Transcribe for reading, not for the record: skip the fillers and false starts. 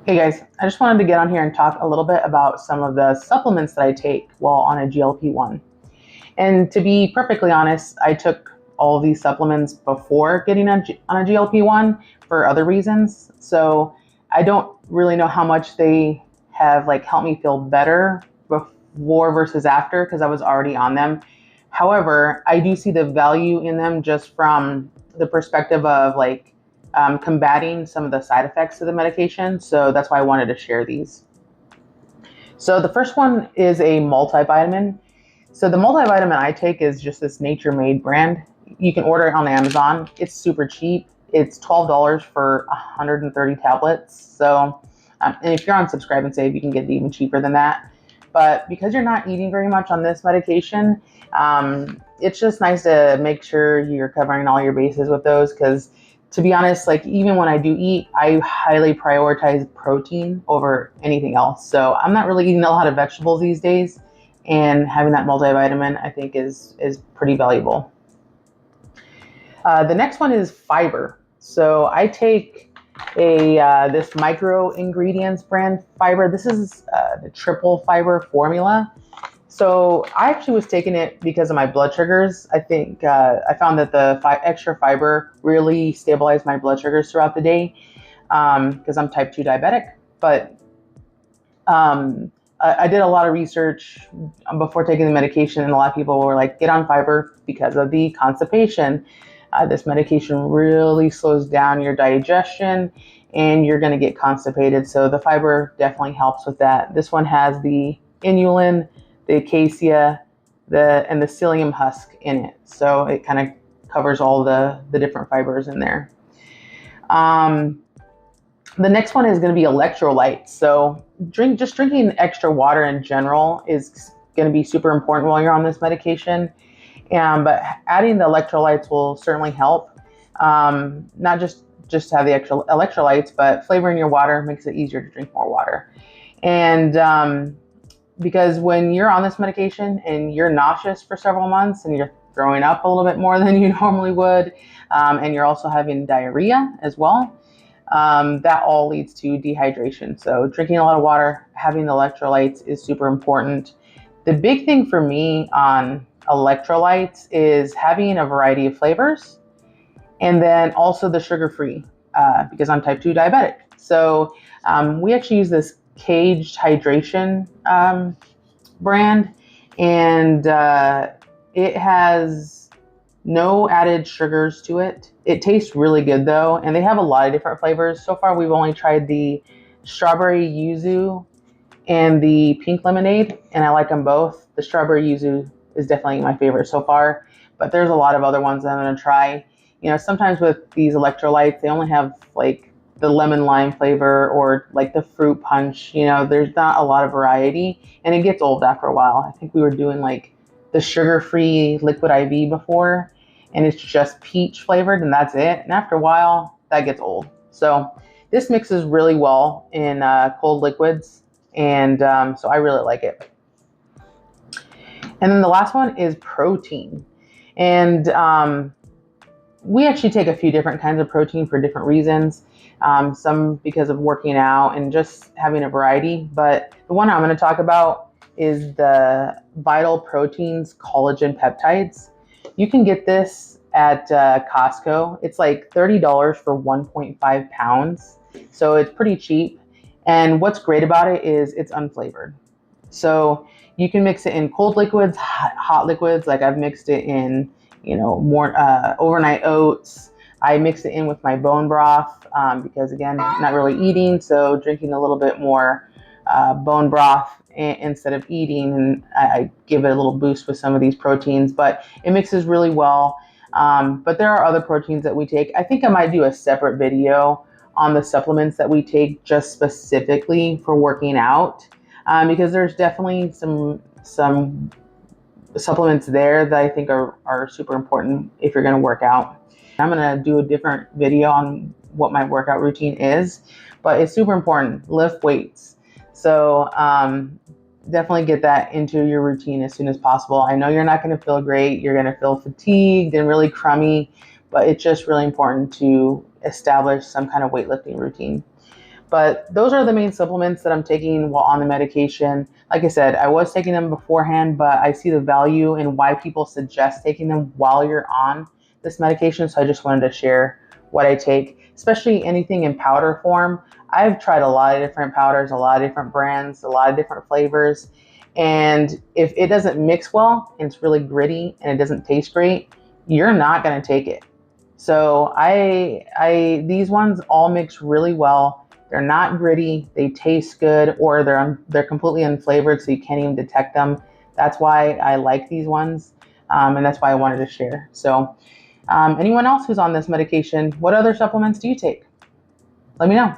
Hey guys, I just wanted to get on here and talk a little bit about some of the supplements that I take while on a GLP-1. And to be perfectly honest, I took all of these supplements before getting on a GLP-1 for other reasons. So I don't really know how much they have like helped me feel better before versus after because I was already on them. However, I do see the value in them just from the perspective of like combating some of the side effects of the medication. So that's why I wanted to share these. So the first one is a multivitamin. So the multivitamin I take is just this Nature Made brand. You can order it on Amazon. It's super cheap. It's $12 for 130 tablets. So, and if you're on Subscribe and Save, you can get it even cheaper than that. But because you're not eating very much on this medication, it's just nice to make sure you're covering all your bases with those. Because to be honest, like even when I do eat, I highly prioritize protein over anything else. So I'm not really eating a lot of vegetables these days, and having that multivitamin I think is pretty valuable. The next one is fiber. So I take a this micro ingredients brand fiber. This is the triple fiber formula. So I actually was taking it because of my blood sugars. I think I found that the extra fiber really stabilized my blood sugars throughout the day because I'm type 2 diabetic. But I did a lot of research before taking the medication, and a lot of people were like, get on fiber because of the constipation. This medication really slows down your digestion and you're going to get constipated. So the fiber definitely helps with that. This one has the inulin, the acacia, and the psyllium husk in it. So it kind of covers all the different fibers in there. The next one is going to be electrolytes. So drinking extra water in general is going to be super important while you're on this medication. But adding the electrolytes will certainly help. Not just to have the extra electrolytes, but flavoring your water makes it easier to drink more water. And because when you're on this medication and you're nauseous for several months and you're throwing up a little bit more than you normally would, and you're also having diarrhea as well, that all leads to dehydration. So drinking a lot of water, having the electrolytes is super important. The big thing for me on electrolytes is having a variety of flavors, and then also the sugar-free because I'm type 2 diabetic. So we actually use this Caged Hydration brand, and it has no added sugars to it. It tastes really good though, and they have a lot of different flavors. So far, we've only tried the strawberry yuzu and the pink lemonade, and I like them both. The strawberry yuzu is definitely my favorite so far, but there's a lot of other ones that I'm going to try. You know, sometimes with these electrolytes, they only have like the lemon lime flavor or like the fruit punch. You know, there's not a lot of variety, and it gets old after a while. I think we were doing like the sugar-free liquid IV before, and it's just peach flavored, and that's it. And after a while, that gets old. So this mixes really well in cold liquids, and so I really like it. And then the last one is protein. And we actually take a few different kinds of protein for different reasons. Some because of working out and just having a variety. But the one I'm going to talk about is the Vital Proteins Collagen Peptides. You can get this at Costco. It's like $30 for 1.5 pounds. So it's pretty cheap. And what's great about it is it's unflavored. So you can mix it in cold liquids, hot liquids. Like I've mixed it in, more overnight oats. I mix it in with my bone broth because again, not really eating. So drinking a little bit more bone broth instead of eating, and I give it a little boost with some of these proteins, but it mixes really well. But there are other proteins that we take. I think I might do a separate video on the supplements that we take just specifically for working out, because there's definitely some supplements there that I think are super important if you're going to work out. I'm going to do a different video on what my workout routine is, but it's super important. Lift weights. So definitely get that into your routine as soon as possible. I know you're not going to feel great. You're going to feel fatigued and really crummy, but it's just really important to establish some kind of weightlifting routine. But those are the main supplements that I'm taking while on the medication. Like I said, I was taking them beforehand, but I see the value in why people suggest taking them while you're on this medication. So I just wanted to share what I take, especially anything in powder form. I've tried a lot of different powders, a lot of different brands, a lot of different flavors. And if it doesn't mix well and it's really gritty and it doesn't taste great, you're not going to take it. So these ones all mix really well. They're not gritty. They taste good, or they're completely unflavored, so you can't even detect them. That's why I like these ones, and that's why I wanted to share. So, anyone else who's on this medication, what other supplements do you take? Let me know.